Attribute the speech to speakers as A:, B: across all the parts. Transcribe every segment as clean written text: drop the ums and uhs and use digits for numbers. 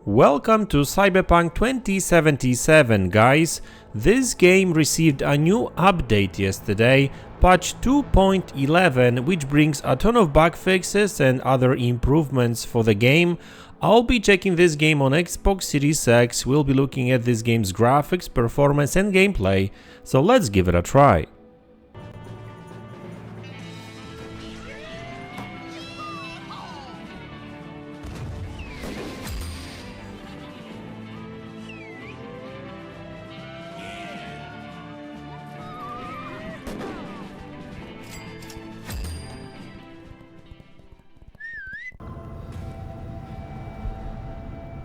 A: Welcome to CyberPunk 2077, guys. This game received a new update yesterday, patch 2.11, which brings a ton of bug fixes and other improvements for the game. I'll be checking this game on Xbox Series X. We'll be looking at this game's graphics, performance and gameplay, so let's give it a try.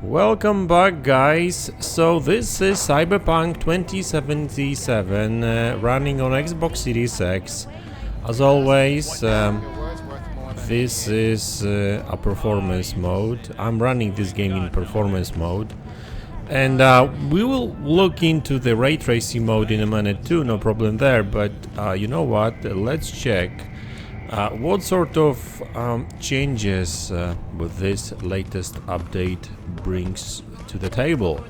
A: Welcome back, guys. So this is CyberPunk 2077 running on Xbox Series X. As always, this is a performance mode. I'm running this game in performance mode. And we will look into the ray tracing mode in a minute too, no problem there. But you know what, let's check what sort of changes with this latest update brings to the table.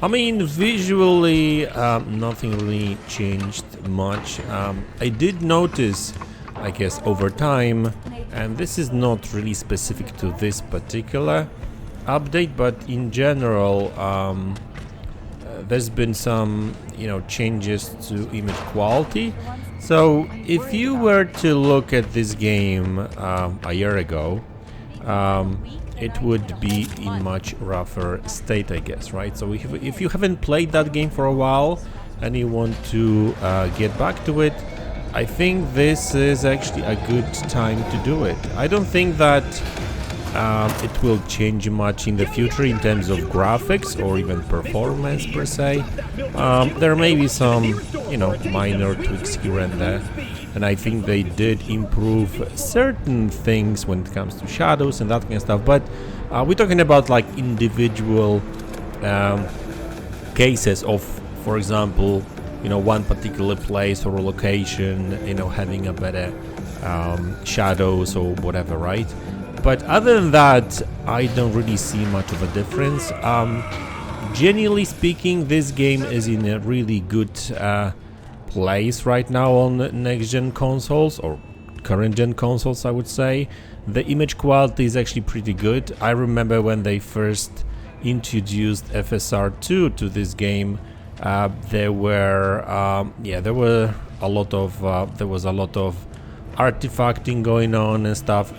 A: I mean, visually nothing really changed much. I did notice, I guess, over time, and this is not really specific to this particular update, but in general there's been some, changes to image quality. So if you were to look at this game a year ago, it would be in much rougher state, I guess, right? So if you haven't played that game for a while and you want to get back to it, I think this is actually a good time to do it. I don't think that it will change much in the future in terms of graphics or even performance per se. There may be some, minor tweaks here and there, and I think they did improve certain things when it comes to shadows and that kind of stuff. But we're talking about like individual cases of, for example, one particular place or location, having a better shadows or whatever, right? But other than that, I don't really see much of a difference. Generally speaking, this game is in a really good place right now on next-gen consoles, or current-gen consoles, I would say. The image quality is actually pretty good. I remember when they first introduced FSR2 to this game, there was a lot of artifacting going on and stuff.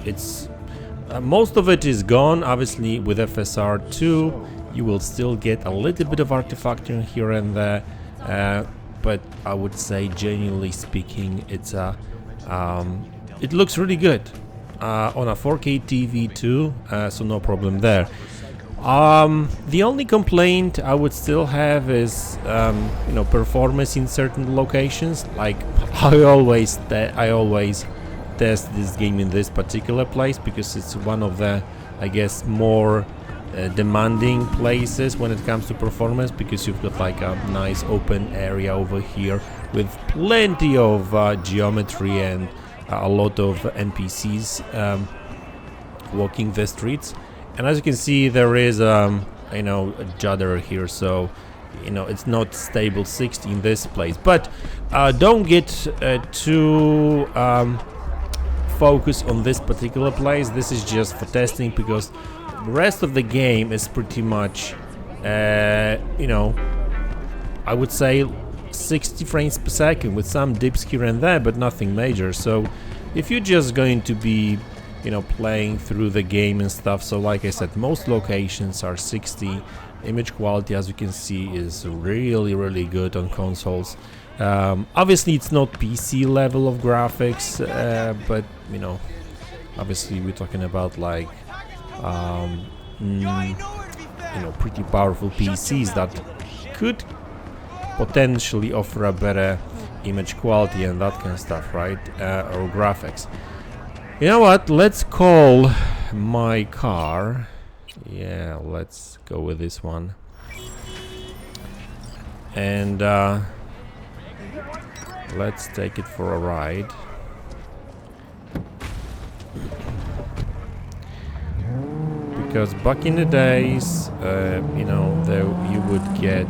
A: Most of it is gone. Obviously, with FSR2, you will still get a little bit of artifacting here and there, but I would say, genuinely speaking, it looks really good on a 4K TV too, so no problem there. The only complaint I would still have is, performance in certain locations. Like I always test this game in this particular place because it's one of the, I guess, more demanding places when it comes to performance, because you've got like a nice open area over here with plenty of geometry and a lot of NPCs walking the streets. And as you can see, there is a judder here, so it's not stable 60 in this place. But don't get too focus on this particular place. This is just for testing, because the rest of the game is pretty much I would say 60 frames per second with some dips here and there, but nothing major. So if you're just going to be playing through the game and stuff, so like I said, most locations are 60. Image quality, as you can see, is really, really good on consoles. Obviously it's not PC level of graphics, but obviously we're talking about like pretty powerful PCs that could potentially offer a better image quality and that kind of stuff, right? Or graphics. You know what, let's call my car. Yeah, let's go with this one. And let's take it for a ride. because back in the days, you know, there you would get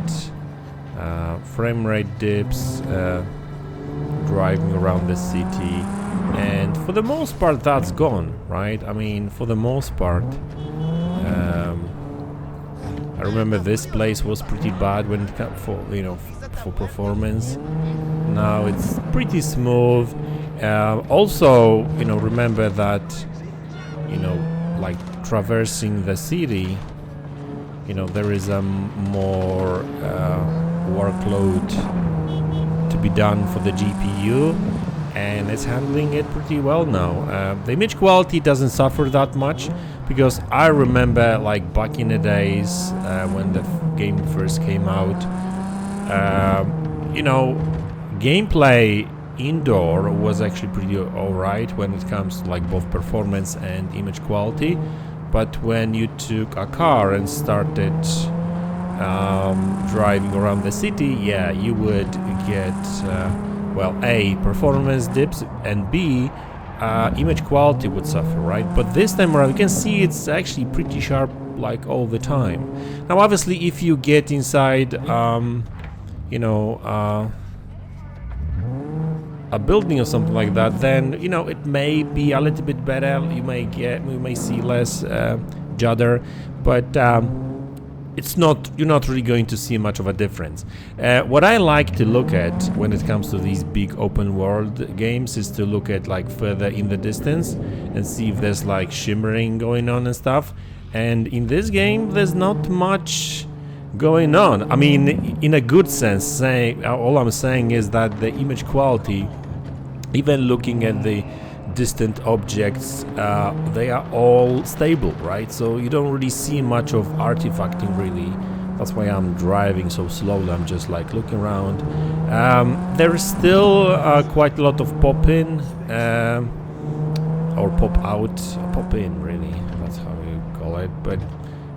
A: frame rate dips driving around the city, and for the most part that's gone, right? I mean, for the most part. I remember this place was pretty bad when it came for, you know, for performance. Now it's pretty smooth. Also, you know, remember that, you know, like traversing the city, you know, there is a more workload to be done for the GPU, and it's handling it pretty well now. The image quality doesn't suffer that much, because I remember, like, back in the days when the game first came out, you know, gameplay indoor was actually pretty alright when it comes to, like, both performance and image quality. But when you took a car and started driving around the city, yeah, you would get well, A, performance dips, and B, image quality would suffer, right? But this time around, you can see it's actually pretty sharp, like, all the time. Now, obviously, if you get inside, you know, a building or something like that, then, you know, it may be a little bit better. We may see less judder, but it's not, you're not really going to see much of a difference. What I like to look at when it comes to these big open world games is to look at, like, further in the distance and see if there's, like, shimmering going on and stuff. And in this game, there's not much going on. I mean, in a good sense, all I'm saying is that the image quality, even looking at the distant objects, they are all stable, right? So you don't really see much of artifacting, really. That's why I'm driving so slowly. I'm just, like, looking around. There is still quite a lot of pop-in or pop-out, pop-in, really. That's how you call it. But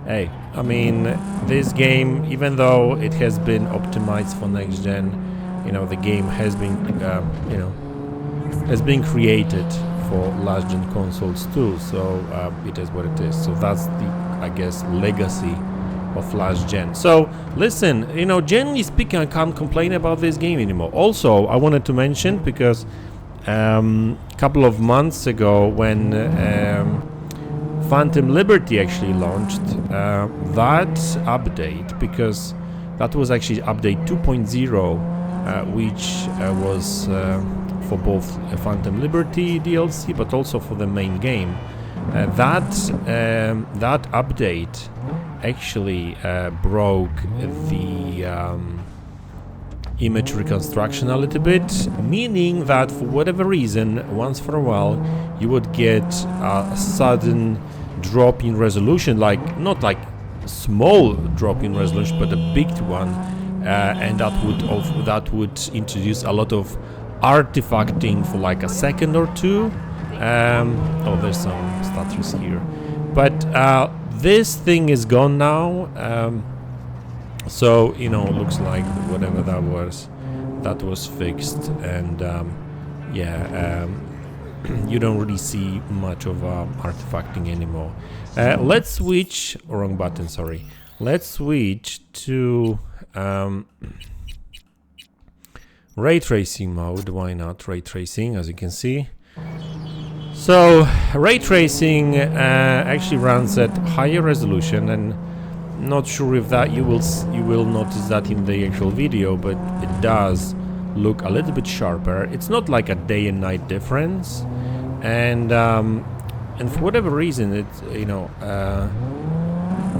A: hey, I mean, this game, even though it has been optimized for next gen, you know, the game has been, you know, has been created for last gen consoles too, so it is what it is. So that's the, I guess, legacy of last gen. So listen, you know, generally speaking, I can't complain about this game anymore. Also, I wanted to mention, because a couple of months ago when Phantom Liberty actually launched, that update, because that was actually update 2.0, which was for both Phantom Liberty DLC, but also for the main game. That update actually broke the image reconstruction a little bit, meaning that for whatever reason, once for a while, you would get a sudden drop in resolution, like, not like small drop in resolution, but a big one, and that would introduce a lot of artifacting for like a second or two. Oh, there's some stutters here, but this thing is gone now. So, you know, looks like whatever that was fixed, and yeah, you don't really see much of artifacting anymore. Let's switch, wrong button, sorry. Let's switch to ray tracing mode. Why not ray tracing, as you can see? So ray tracing actually runs at higher resolution, and not sure if that you will notice that in the actual video, but it does look a little bit sharper. It's not like a day and night difference, and for whatever reason, it's, you know,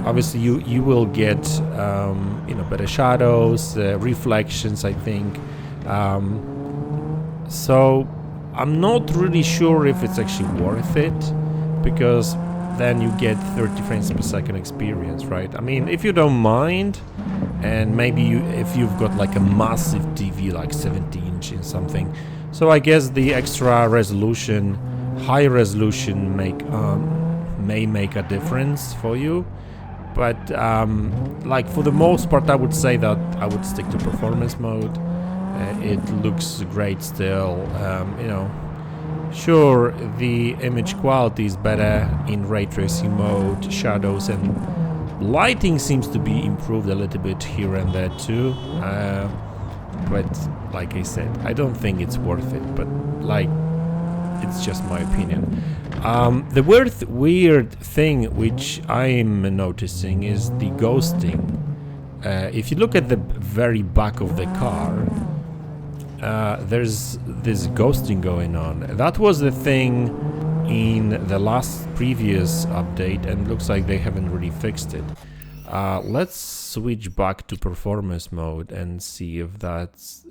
A: obviously you will get you know, better shadows, reflections, I think. So I'm not really sure if it's actually worth it, because then you get 30 frames per second experience, right? I mean, if you don't mind, and maybe if you've got like a massive TV, like 70-inch and something, so I guess the extra resolution, high resolution may make a difference for you. But like, for the most part, I would say that I would stick to performance mode. It looks great still. You know, Sure, the image quality is better in ray tracing mode, shadows and lighting seems to be improved a little bit here and there too. But like I said, I don't think it's worth it, but like, it's just my opinion. The weird thing which I'm noticing is the ghosting. If you look at the very back of the car, there's this ghosting going on. That was the thing in the previous update, and looks like they haven't really fixed it. Let's switch back to performance mode and see if that's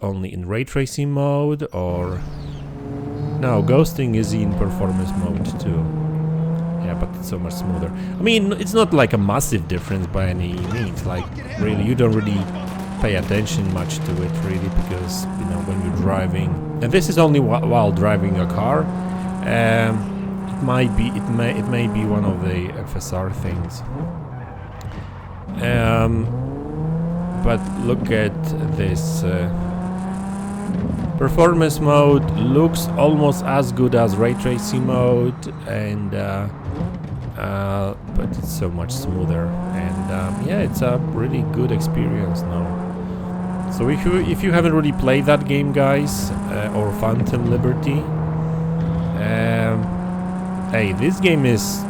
A: only in ray tracing mode or no. Ghosting is in performance mode too. Yeah, but it's so much smoother. I mean, it's not like a massive difference by any means. Like, really, you don't really pay attention much to it, really, because you know when you're driving. And this is only while driving a car. It may be one of the FSR things. But look at this. Performance mode looks almost as good as ray tracing mode, and but it's so much smoother. And yeah, it's a really good experience now. So if you haven't really played that game, guys, or Phantom Liberty, hey, this game is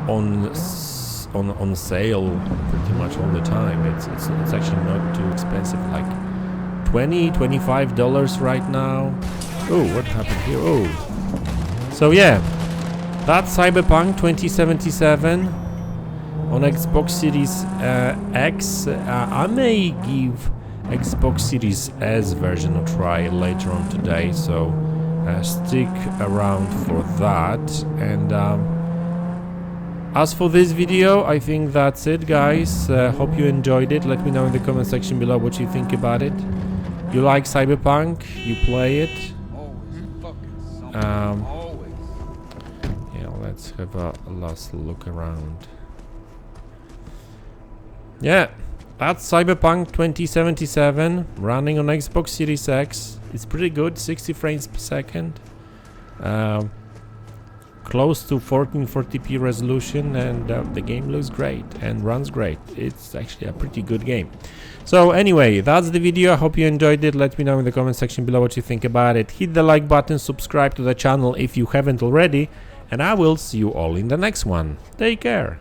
A: on sale pretty much all the time. It's actually not too expensive, like $25 right now. Oh, what happened here? Oh, so yeah, that's CyberPunk 2077 on Xbox Series X. I may give Xbox Series S version a try later on today, so stick around for that. And as for this video, I think that's it, guys. Hope you enjoyed it. Let me know in the comment section below what you think about it. You like CyberPunk? You play it? Yeah, let's have a last look around. Yeah, that's CyberPunk 2077 running on Xbox Series X. It's pretty good, 60 frames per second. Close to 1440p resolution, and the game looks great and runs great. It's actually a pretty good game. So anyway, that's the video. I hope you enjoyed it. Let me know in the comment section below what you think about it. Hit the like button, subscribe to the channel if you haven't already, and I will see you all in the next one. Take care.